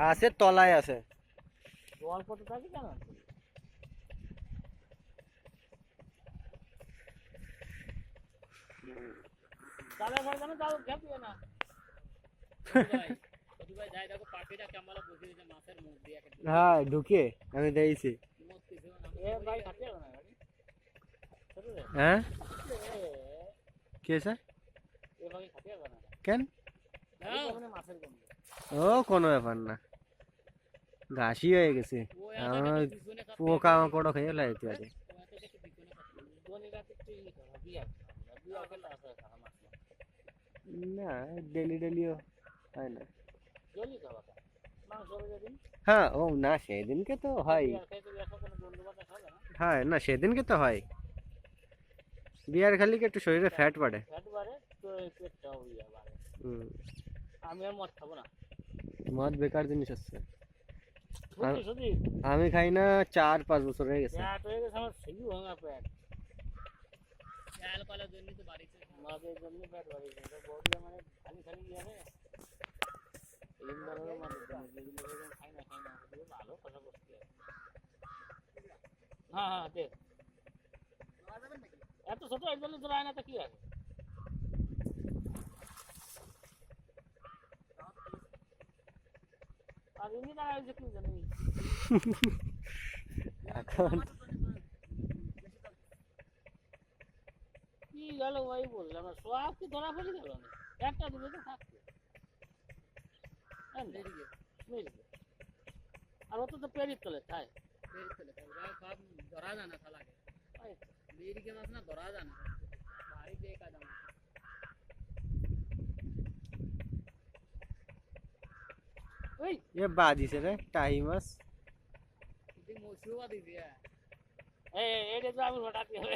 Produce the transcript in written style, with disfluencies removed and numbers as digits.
আছে তলায় আছে। জল কত থাকে জানো? চালের ঘরে জানো চাল খেপিয়ে না। হ্যাঁ ঢুকে আমি দেখছি। হ্যাঁ কি আছে কেন? ও কোনো ব্যাপার না, ঘাসি হয়ে গেছে, আমার পোকা মাকড় খেয়ে লাইতে আছে। না ডেলি ডেলিও হয় না। হ্যাঁ ও না সেদিনকে তো হয়। হ্যাঁ না সেদিনকে তো হয়, বিয়ার খালি একটু শরীরে ফ্যাট বাড়ে। আমি আর মদ খাবো না। মদ বেকার জিনিস আছে। আমি খাই না 4-5 বছর হয়ে গেছে। আমার সেই ভাঙা পেট অ্যালকোহলের জন্য তো বাড়িতে মদের জন্য পেট বাড়িছে। বডি মানে খালি খালি যাবে এই ধরনের মদের জন্য যেগুলো খাই না ভালো কথা বলতে। হ্যাঁ হ্যাঁ দেখ এত ছোট এর জন্য তোর আয়নাটা কি আছে? আর ইনি না যে কি জানি এখন কি গেল ভাই বললাম না সব কি ধরা পড়ে গেল না একটা দিলে তো থাকতো আর অত তো পেরিত তলে তাই সব ধরা যায় না লাগে মেরিকে মাছ না ধরা যায় না ভারী যে কাদা মাছ ওই ये बाजी रे टाइमस ఇది మోసువా దివ్య ఏ ఏడే జాము హటాతి హే